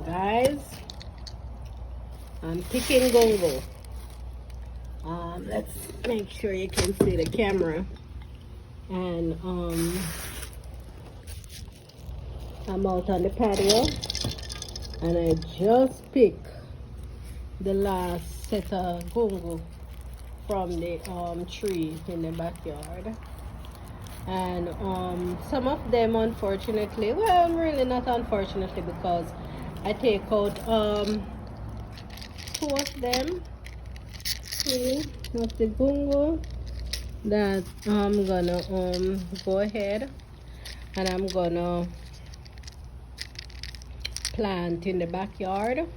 Guys, I'm picking gongo. Let's make sure you can see the camera. And I'm out on the patio, and I just picked the last set of gongo from the tree in the backyard. And some of them, unfortunately, well, really not unfortunately, because I take out two of them, two of the gongo that I'm gonna go ahead and I'm gonna plant in the backyard.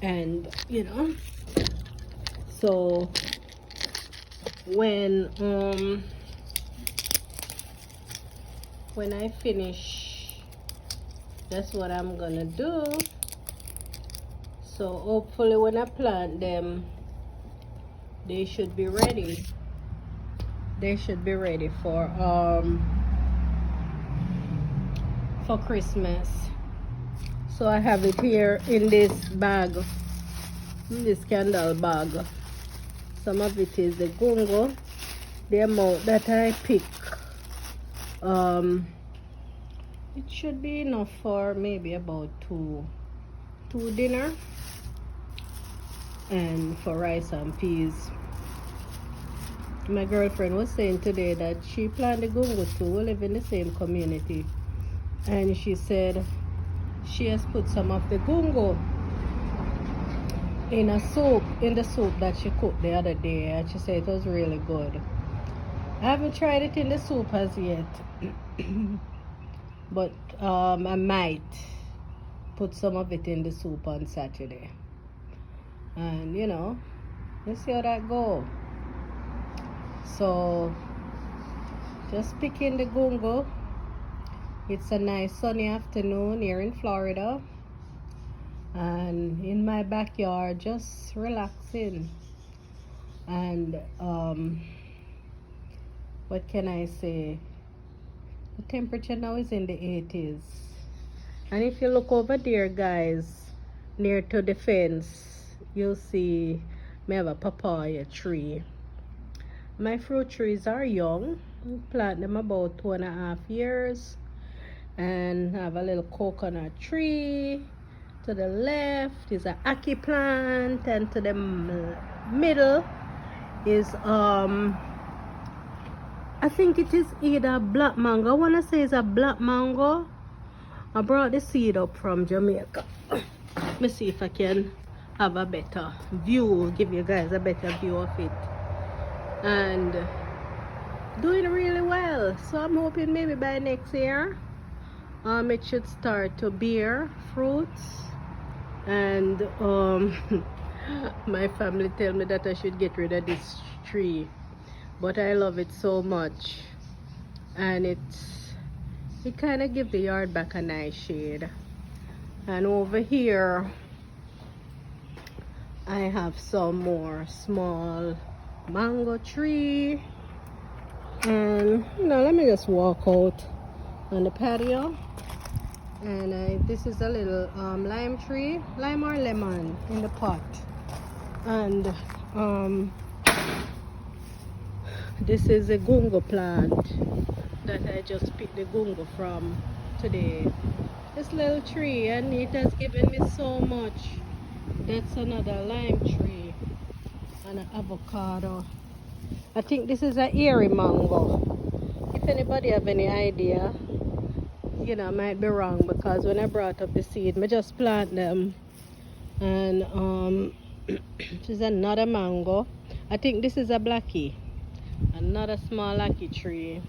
And so when I finish, that's what I'm gonna do. So hopefully when I plant them, they should be ready. They should be ready for Christmas. So I have it here in this bag, in this candle bag. Some of it is the gongo. The amount that I pick, it should be enough for maybe about two dinner, and for rice and peas. My girlfriend was saying today that she planted gongo too. We live in the same community, and she said she has put some of the gongo in the soup that she cooked the other day, and she said it was really good. I haven't tried it in the soup as yet, but I might put some of it in the soup on Saturday, and let's see how that go. So just picking the gongo. It's a nice sunny afternoon here in Florida, and in my backyard just relaxing. And what can I say, the temperature now is in the 80s. And if you look over there, guys, near to the fence, you'll see me have a papaya tree. My fruit trees are young. I plant them about 2.5 years. And I have a little coconut tree. To the left is an ackee plant, and to the middle is I think it is either black mango. I want to say it's a black mango. I brought the seed up from Jamaica. Let me see if I can have a better view, give you guys a better view of it. And doing really well. So I'm hoping maybe by next year it should start to bear fruits. And my family tell me that I should get rid of this tree, but I love it so much, and it kind of gives the yard back a nice shade. And over here I have some more small mango tree, and let me just walk out on the patio. And this is a little lime tree, lime or lemon in the pot. And this is a gongo plant that I just picked the gongo from today. This little tree, and it has given me so much. That's another lime tree and an avocado. I think this is a airy mango. If anybody have any idea, I might be wrong, because when I brought up the seed, I just plant them. And this is another mango. I think this is a blackie, another small ackee tree,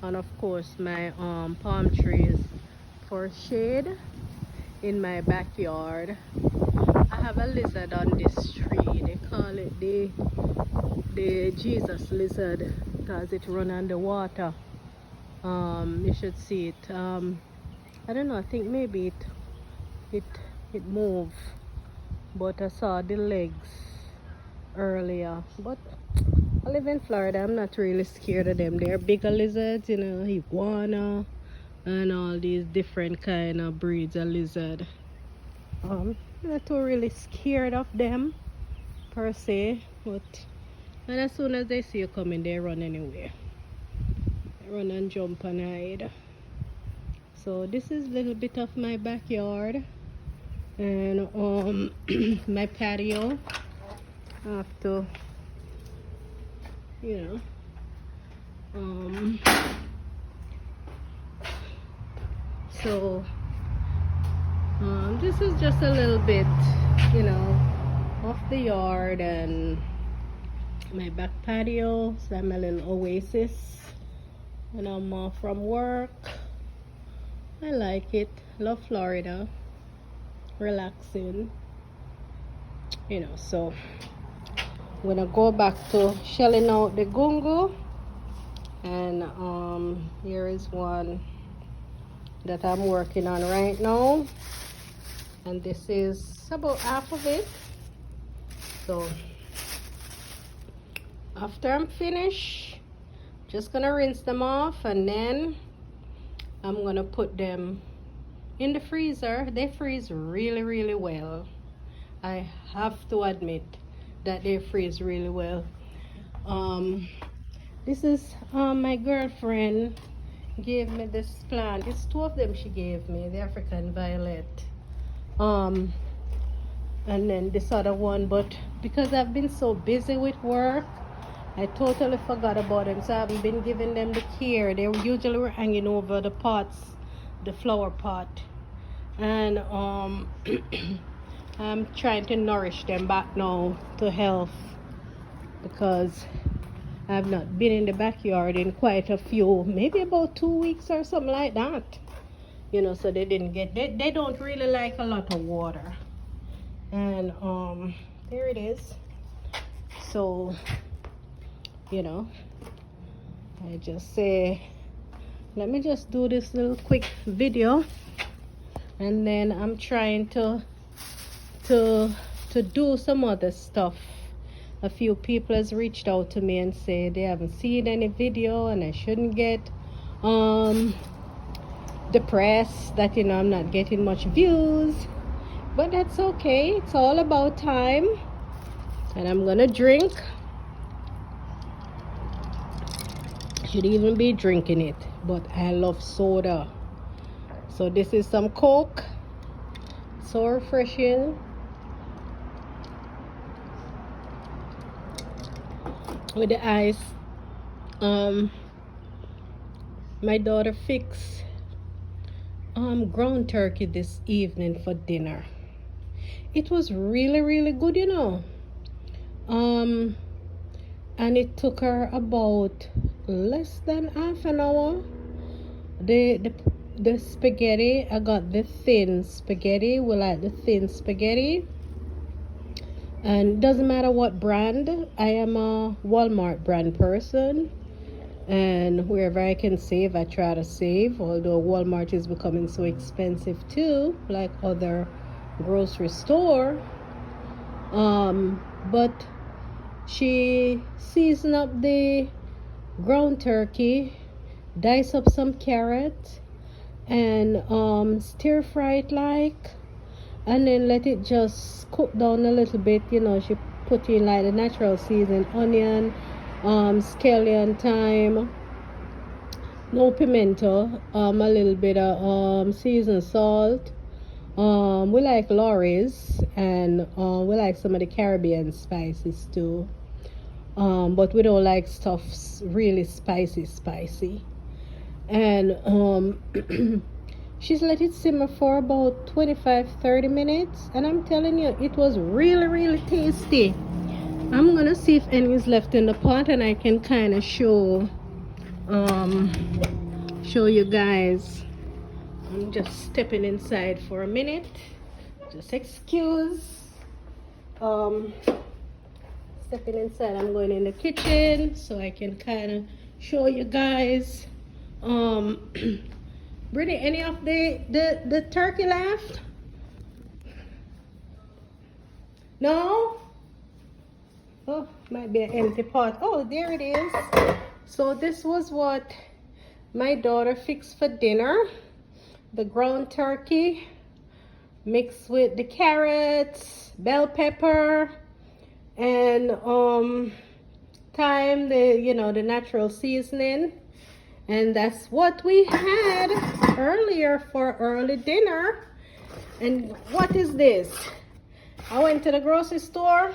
and of course my palm trees for shade in my backyard. I have a lizard on this tree. They call it the Jesus lizard because it run under water. You should see it. I don't know, I think maybe it moved, but I saw the legs earlier. But I live in Florida. I'm not really scared of them. They're bigger lizards, iguana, and all these different kind of breeds of lizard. Not too really scared of them per se, but and as soon as they see you coming, they run anyway. They run and jump and hide. So this is a little bit of my backyard and my patio. I have to, you know, so this is just a little bit, you know, of the yard and my back patio. So I'm a little oasis when I'm off from work. I like it. Love Florida. Relaxing. You know, so I'm gonna go back to shelling out the gungo, and here is one that I'm working on right now, and this is about half of it. So after I'm finished, just gonna rinse them off, and then I'm gonna put them in the freezer. They freeze really, really well. I have to admit that they freeze really well. This is my girlfriend gave me this plant. It's two of them she gave me, the African violet. And then this other one, but because I've been so busy with work, I totally forgot about them, so I haven't been giving them the care. They usually were hanging over the pots, the flower pot, and I'm trying to nourish them back now to health, because I've not been in the backyard in quite a few, maybe about 2 weeks or something like that, you know. So they didn't get, they don't really like a lot of water, and there it is. So, you know, I just say, let me just do this little quick video, and then I'm trying to do some other stuff. A few people has reached out to me and say they haven't seen any video, and I shouldn't get depressed that, you know, I'm not getting much views, but that's okay. It's all about time. And I'm gonna drink. Should even be drinking it, but I love soda. So this is some Coke, so refreshing, with the ice. My daughter fixed ground turkey this evening for dinner. It was really, really good, you know. And it took her about less than half an hour. The spaghetti, I got the thin spaghetti. We like the thin spaghetti, and doesn't matter what brand. I am a Walmart brand person, and wherever I can save, I try to save, although Walmart is becoming so expensive too, like other grocery store. But she seasoned up the ground turkey, dice up some carrot, and stir fry it like, and then let it just cook down a little bit. You know, she put in like the natural season, onion, scallion, thyme, no pimento, a little bit of seasoned salt. We like Lawry's, and we like some of the Caribbean spices too, but we don't like stuff really spicy. And she's let it simmer for about 25-30 minutes, and I'm telling you, it was really, really tasty. I'm gonna see if any is left in the pot, and I can kind of show you guys. I'm just stepping inside for a minute. Just excuse. Stepping inside. I'm going in the kitchen so I can kind of show you guys. Brittany, any of the turkey left? No? Oh, might be an empty pot. Oh, there it is. So this was what my daughter fixed for dinner. The ground turkey mixed with the carrots, bell pepper, and thyme, the natural seasoning. And that's what we had earlier for early dinner. And what is this? I went to the grocery store,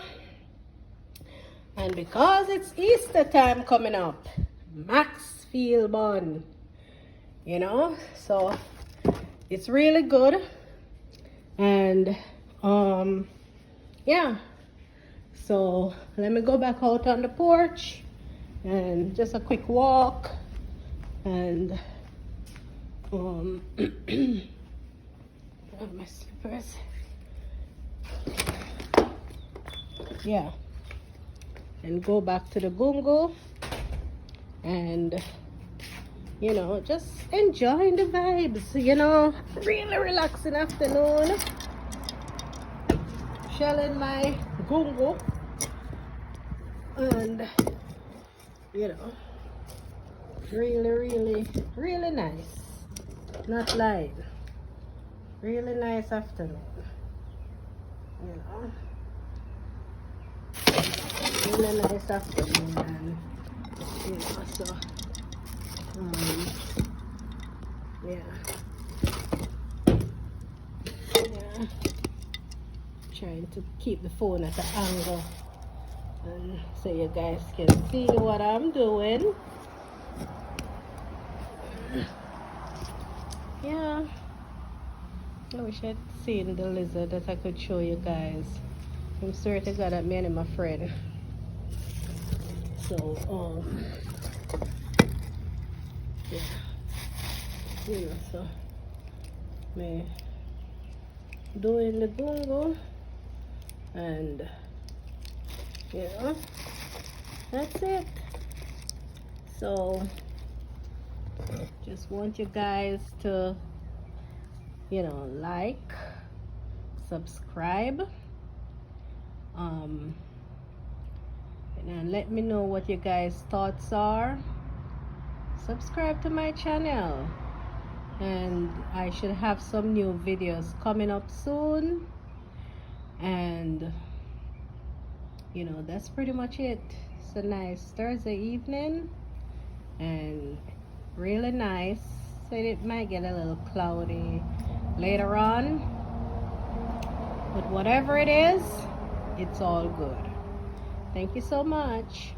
and because it's Easter time coming up, Maxfield bun, so it's really good. And yeah, so let me go back out on the porch and just a quick walk, and my slippers. Yeah, and go back to the gungo and just enjoying the vibes, really relaxing afternoon, shelling my gungo, and really nice, not lying, really nice afternoon, really nice afternoon. And so yeah, trying to keep the phone at an angle and so you guys can see what I'm doing. Yeah, I wish I'd seen the lizard that I could show you guys. I'm sorry to God that me and my friend. So yeah, so me doing the gungo, and that's it. So just want you guys to like, subscribe, and let me know what you guys thoughts are. Subscribe to my channel, and I should have some new videos coming up soon. And that's pretty much it. It's a nice Thursday evening and really nice. So it might get a little cloudy later on, but whatever it is, it's all good. Thank you so much.